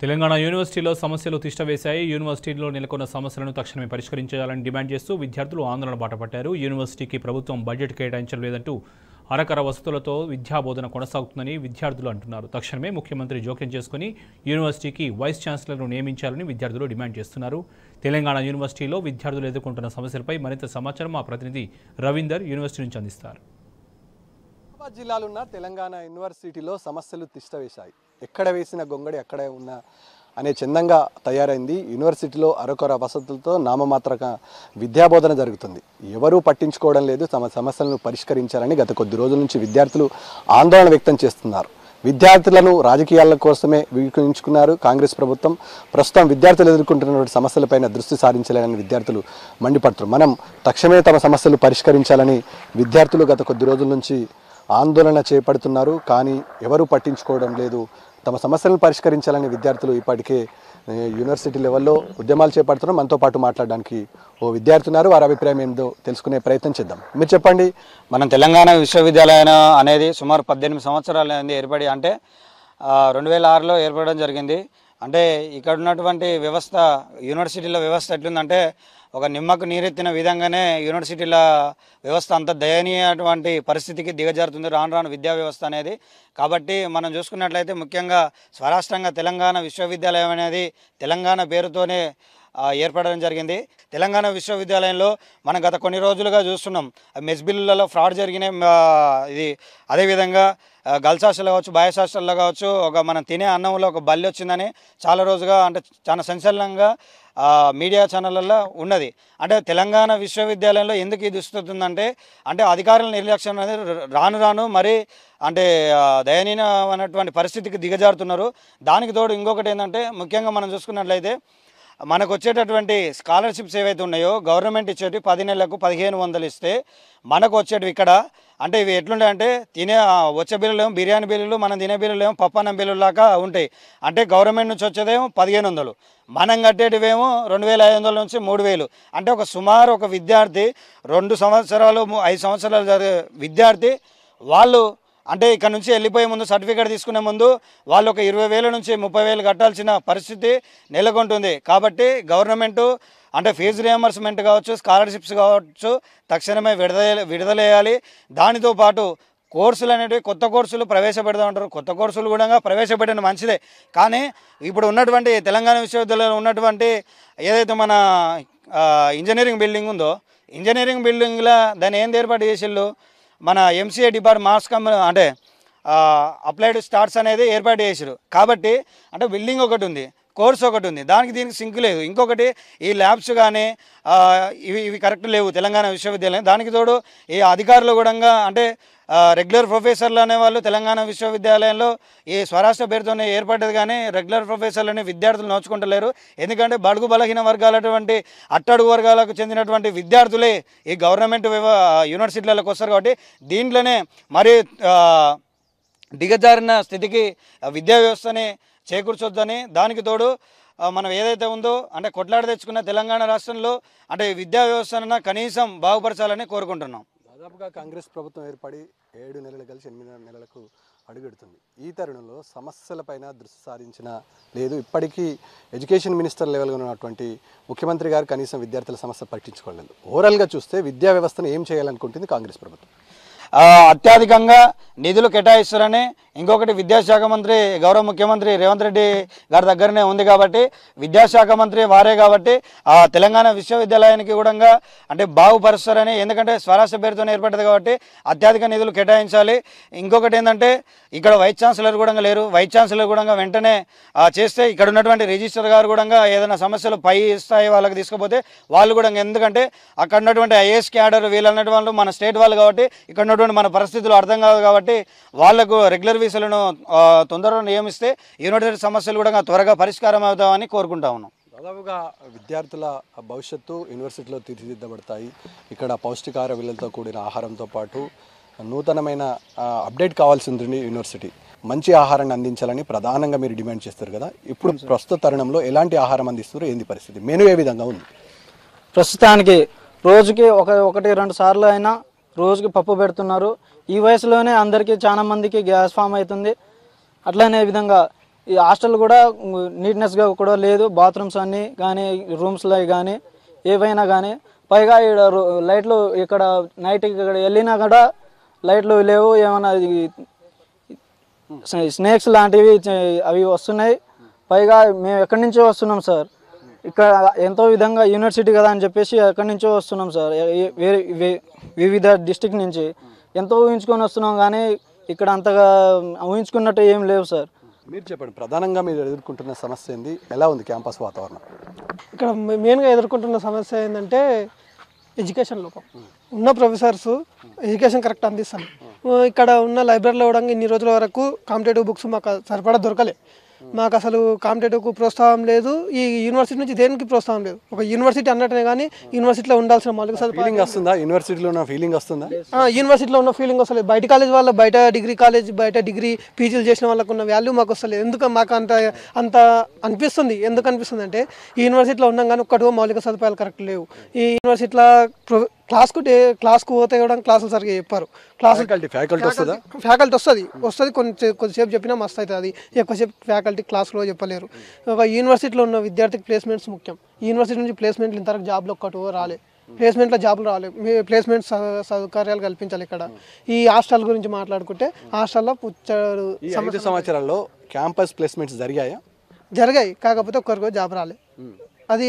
తెలంగాణ యూనివర్సిటీలో సమస్యలు తిష్టవేశాయి. యూనివర్సిటీలో నెలకొన్న సమస్యలను తక్షణమే పరిష్కరించాలని డిమాండ్ చేస్తూ విద్యార్థులు ఆందోళన బాటపట్టారు. యూనివర్సిటీకి ప్రభుత్వం బడ్జెట్ కేటాయించడం లేదంటూ అరకర వసతులతో విద్యాబోధన కొనసాగుతుందని విద్యార్థులు అంటున్నారు. తక్షణమే ముఖ్యమంత్రి జోక్యం చేసుకుని యూనివర్సిటీకి వైస్ ఛాన్సలర్ను నియమించాలని విద్యార్థులు డిమాండ్ చేస్తున్నారు. తెలంగాణ యూనివర్సిటీలో విద్యార్థులు ఎదుర్కొంటున్న సమస్యలపై మరింత సమాచారం మా ప్రతినిధి రవీందర్ యూనివర్సిటీ నుంచి అందిస్తారు. హైదరాబాద్ జిల్లాలో ఉన్న తెలంగాణ యూనివర్సిటీలో సమస్యలు తిష్టవేశాయి. ఎక్కడ వేసిన గొంగడి అక్కడే ఉన్న అనే చందంగా తయారైంది. యూనివర్సిటీలో అరకొర వసతులతో నామమాత్రక విద్యాబోధన జరుగుతుంది. ఎవరూ పట్టించుకోవడం లేదు. తమ సమస్యలను పరిష్కరించాలని గత కొద్ది రోజుల నుంచి విద్యార్థులు ఆందోళన వ్యక్తం చేస్తున్నారు. విద్యార్థులను రాజకీయాల కోసమే వీక్షించుకున్నారు కాంగ్రెస్ ప్రభుత్వం. ప్రస్తుతం విద్యార్థులు ఎదుర్కొంటున్నటువంటి సమస్యలపైన దృష్టి సారించలేని విద్యార్థులు మండిపడుతున్నారు. మనం తక్షణమే తమ సమస్యలు పరిష్కరించాలని విద్యార్థులు గత కొద్ది రోజుల నుంచి ఆందోళన చేపడుతున్నారు. కానీ ఎవరూ పట్టించుకోవడం లేదు. తమ సమస్యలను పరిష్కరించాలని విద్యార్థులు ఇప్పటికే యూనివర్సిటీ లెవెల్లో ఉద్యమాలు చేపడుతున్నారు. మనతో పాటు మాట్లాడడానికి ఓ విద్యార్థి ఉన్నారు. వారి అభిప్రాయం ఏందో తెలుసుకునే ప్రయత్నం చేద్దాం. మీరు చెప్పండి. మనం తెలంగాణ విశ్వవిద్యాలయం అనేది సుమారు 18 సంవత్సరాలు ఏర్పడి అంటే 2006లో ఏర్పడడం జరిగింది. అంటే ఇక్కడ ఉన్నటువంటి వ్యవస్థ యూనివర్సిటీల వ్యవస్థ ఎట్లుందంటే ఒక నిమ్మకు నీరెత్తిన విధంగానే యూనివర్సిటీల వ్యవస్థ అంత దయనీయటువంటి పరిస్థితికి దిగజారుతుంది రాను రాను విద్యా వ్యవస్థ అనేది. కాబట్టి మనం చూసుకున్నట్లయితే ముఖ్యంగా స్వరాష్ట్రంగా తెలంగాణ విశ్వవిద్యాలయం అనేది తెలంగాణ పేరుతోనే ఏర్పడడం జరిగింది. తెలంగాణ విశ్వవిద్యాలయంలో మనం గత కొన్ని రోజులుగా చూస్తున్నాం మెస్ బిల్లులలో ఫ్రాడ్ జరిగినాయి. ఇది అదేవిధంగా గర్ల్స్ హాస్టల్లో కావచ్చు, బాయ్స్ హాస్టల్లో కావచ్చు ఒక మనం తినే అన్నంలో ఒక బల్లి వచ్చిందని చాలా రోజుగా అంటే చాలా సంచలనంగా మీడియా ఛానళ్ళల్లో ఉన్నది. అంటే తెలంగాణ విశ్వవిద్యాలయంలో ఎందుకు ఇది వస్తుందంటే అంటే అధికారుల నిర్లక్ష్యం అనేది రాను రాను మరి అంటే దయనీయమైనటువంటి పరిస్థితికి దిగజారుతున్నారు. దానికి తోడు ఇంకొకటి ఏంటంటే ముఖ్యంగా మనం చూసుకున్నట్లయితే మనకు వచ్చేటటువంటి స్కాలర్షిప్స్ ఏవైతే ఉన్నాయో గవర్నమెంట్ ఇచ్చేటి 10 నెలలకు 1500 ఇస్తే మనకు వచ్చేటివి ఇక్కడ అంటే ఇవి ఎట్లుంటాయంటే తినే వచ్చే బిల్లులు బిర్యానీ బిల్లులు, మనం తినే బిల్లులు ఏమో పప్పన్నం బిల్లులు లాగా ఉంటాయి. అంటే గవర్నమెంట్ నుంచి వచ్చేదేమో 1500, మనం కట్టేటివేమో 2500 నుంచి 3000. అంటే ఒక సుమారు ఒక విద్యార్థి 2 సంవత్సరాలు 5 సంవత్సరాలు చదివే విద్యార్థి వాళ్ళు అంటే ఇక్కడ నుంచి వెళ్ళిపోయే ముందు సర్టిఫికేట్ తీసుకునే ముందు వాళ్ళు ఒక 20,000 నుంచి 30,000 కట్టాల్సిన పరిస్థితి నెలకొంటుంది. కాబట్టి గవర్నమెంటు అంటే ఫీజు రియంబర్స్మెంట్ కావచ్చు, స్కాలర్షిప్స్ కావచ్చు తక్షణమే విడుదలయ్యాలి. దానితో పాటు కోర్సులు అనేవి కొత్త కోర్సులు ప్రవేశపెడతా ఉంటారు. కొత్త కోర్సులు కూడా ప్రవేశపెట్టిన మంచిదే. కానీ ఇప్పుడు ఉన్నటువంటి తెలంగాణ విశ్వవిద్యాలయంలో ఉన్నటువంటి ఏదైతే మన ఇంజనీరింగ్ బిల్డింగ్ ఉందో ఇంజనీరింగ్ బిల్డింగ్లో దాన్ని ఏం ఏర్పాటు చేసిళ్ళు మన ఎంసీఏ డిపార్ట్మెంట్ అంటే అప్లైడ్ స్టార్ట్స్ అనేది ఏర్పాటు చేసారు. కాబట్టి అంటే బిల్డింగ్ ఒకటి ఉంది, కోర్సు ఒకటి ఉంది, దానికి దీనికి సింక్ లేదు. ఇంకొకటి ఈ ల్యాబ్స్ కానీ ఇవి కరెక్ట్ లేవు తెలంగాణ విశ్వవిద్యాలయం. దానికి తోడు ఈ అధికారులు కూడా అంటే రెగ్యులర్ ప్రొఫెసర్లు అనేవాళ్ళు తెలంగాణ విశ్వవిద్యాలయంలో ఈ స్వరాష్ట్ర పేరుతోనే ఏర్పడ్డది. కానీ రెగ్యులర్ ప్రొఫెసర్లని విద్యార్థులు నోచుకుంటలేరు. ఎందుకంటే బడుగు బలహీన వర్గాలటువంటి అట్టడుగు వర్గాలకు చెందినటువంటి విద్యార్థులే ఈ గవర్నమెంట్ యూనివర్సిటీలకు వస్తారు. కాబట్టి దీంట్లోనే మరి దిగజారిన స్థితికి విద్యా వ్యవస్థని చేకూర్చొద్దని దానికి తోడు మనం ఏదైతే ఉందో అంటే కొట్లాడి తెచ్చుకున్న తెలంగాణ రాష్ట్రంలో అంటే విద్యా వ్యవస్థను కనీసం బాగుపరచాలని కోరుకుంటున్నాం. దాదాపుగా కాంగ్రెస్ ప్రభుత్వం ఏర్పడి 7 నెలలు కలిసి 8 నెలలకు అడుగెడుతుంది. ఈ తరుణంలో సమస్యలపైన దృష్టి సారించిన లేదు. ఇప్పటికీ ఎడ్యుకేషన్ మినిస్టర్ లెవెల్గా ఉన్నటువంటి ముఖ్యమంత్రి గారు కనీసం విద్యార్థుల సమస్య పట్టించుకోలేదు. ఓవరాల్గా చూస్తే విద్యా వ్యవస్థను ఏం చేయాలనుకుంటుంది కాంగ్రెస్ ప్రభుత్వం? అత్యధికంగా నిధులు కేటాయిస్తారని ఇంకొకటి విద్యాశాఖ మంత్రి గౌరవ ముఖ్యమంత్రి రేవంత్ రెడ్డి గారి దగ్గరనే ఉంది. కాబట్టి విద్యాశాఖ మంత్రి వారే కాబట్టి తెలంగాణ విశ్వవిద్యాలయానికి కూడా అంటే బాగుపరుస్తారని, ఎందుకంటే స్వరాష్ట్ర పేరుతో ఏర్పడ్డది కాబట్టి అత్యధిక నిధులు కేటాయించాలి. ఇంకొకటి ఏంటంటే ఇక్కడ వైస్ ఛాన్సలర్ కూడా లేరు. వైస్ ఛాన్సలర్ కూడా వెంటనే చేస్తే ఇక్కడ ఉన్నటువంటి రిజిస్టర్ గారు కూడా ఏదైనా సమస్యలు పై స్థాయి వాళ్ళకి తీసుకుపోతే వాళ్ళు కూడా ఎందుకంటే అక్కడ ఉన్నటువంటి ఐఏఎస్ క్యాడర్ వీళ్ళు అన్నటువంటి వాళ్ళు మన స్టేట్ వాళ్ళు కాబట్టి ఇక్కడ ఉన్నటువంటి మన పరిస్థితులు అర్థం కాదు. కాబట్టి వాళ్లకు రెగ్యులర్ వీసాలను తొందరగా నియమిస్తే యూనివర్సిటీ సమస్యలు కూడా త్వరగా పరిష్కారం అవుతామని కోరుకుంటా ఉన్నాం. దాదాపుగా విద్యార్థుల భవిష్యత్తు యూనివర్సిటీలో తీర్చిదిద్దబడతాయి. ఇక్కడ పౌష్టికాహార విలువలతో కూడిన ఆహారంతో పాటు నూతనమైన అప్డేట్ కావాల్సి ఉంటుంది. యూనివర్సిటీ మంచి ఆహారాన్ని అందించాలని ప్రధానంగా మీరు డిమాండ్ చేస్తారు కదా. ఇప్పుడు ప్రస్తుత తరుణంలో ఎలాంటి ఆహారం అందిస్తారు, ఏంది పరిస్థితి, మెనూ ఏ విధంగా ఉంది? ప్రస్తుతానికి రోజుకి 1-2 సార్లు అయినా రోజుకి పప్పు పెడుతున్నారు. ఈ వయసులోనే అందరికీ చాలా మందికి గ్యాస్ ఫామ్ అవుతుంది. అట్లనే విధంగా ఈ హాస్టల్ కూడా నీట్నెస్గా కూడా లేదు. బాత్రూమ్స్ అన్నీ కానీ రూమ్స్లో కానీ ఏవైనా కానీ, పైగా ఇక్కడ లైట్లు ఇక్కడ నైట్ ఇక్కడ వెళ్ళినా కూడా లైట్లు లేవు. ఏమైనా స్నేక్స్ లాంటివి అవి వస్తున్నాయి. పైగా మేము ఎక్కడి నుంచో వస్తున్నాం సార్, ఇక్కడ ఎంతో విధంగా యూనివర్సిటీ కదా అని చెప్పేసి ఎక్కడి నుంచో వస్తున్నాం సార్, వివిధ డిస్టిక్ నుంచి ఎంతో ఊహించుకొని వస్తున్నాం. కానీ ఇక్కడ అంతగా ఊహించుకున్నట్టు ఏం లేవు సార్. మీరు చెప్పండి, ప్రధానంగా మీరు ఎదుర్కొంటున్న సమస్య ఏంది, ఎలా ఉంది క్యాంపస్ వాతావరణం? ఇక్కడ మెయిన్గా ఎదుర్కొంటున్న సమస్య ఏంటంటే ఎడ్యుకేషన్ లోపం. ఉన్న ప్రొఫెసర్స్ ఎడ్యుకేషన్ కరెక్ట్ అందిస్తారు. ఇక్కడ ఉన్న లైబ్రరీలో కూడా ఇన్ని రోజుల వరకు కాంపిటేటివ్ బుక్స్ మాకు సరిపడా దొరకలే. మాకు అసలు కాంపిటేటివ్కు ప్రోత్సాహం లేదు. ఈ యూనివర్సిటీ నుంచి దేనికి ప్రోత్సాహం లేదు. ఒక యూనివర్సిటీ అన్నట్టునే కానీ యూనివర్సిటీలో ఉండాల్సిన మౌలిక ఫీలింగ్ వస్తుందా? యూనివర్సిటీలో ఉన్న ఫీలింగ్ వస్తుందా? యూనివర్సిటీలో ఉన్న ఫీలింగ్ వస్తలేదు. బయట కాలేజ్ వాళ్ళ బయట డిగ్రీ కాలేజ్ బయట డిగ్రీ పీజీలు చేసిన వాళ్ళకు ఉన్న వాల్యూ మాకు వస్తలేదు. ఎందుకు మాకు అంత అనిపిస్తుంది? ఎందుకు అనిపిస్తుంది అంటే ఈ యూనివర్సిటీలో ఉన్నాం కానీ ఒక్కటో మౌలిక సదుపాయాలు కరెక్ట్ లేవు. ఈ యూనివర్సిటీలో క్లాస్కు పోతే కూడా క్లాసులు సరిగ్గా చెప్పారు. ఫ్యాకల్టీ వస్తుంది కొద్దిసేపు చెప్పినా మస్తు అవుతుంది. అది ఎక్కువసేపు ఫ్యాకల్టీ క్లాస్లో చెప్పలేరు. ఒక యూనివర్సిటీలో ఉన్న విద్యార్థికి ప్లేస్మెంట్స్ ముఖ్యం. యూనివర్సిటీ నుంచి ప్లేస్మెంట్లు ఇంతవరకు జాబ్లో ఒక్కటో రాలే. ప్లేస్మెంట్లో జాబులు రాలేదు. ప్లేస్మెంట్ సౌకర్యాలు కల్పించాలి. ఇక్కడ ఈ హాస్టల్ గురించి మాట్లాడుకుంటే హాస్టల్లో 5 సంవత్సరాల్లో క్యాంపస్ ప్లేస్మెంట్స్ జరిగాయి. కాకపోతే ఒక్కరికో జాబ్ రాలే. అది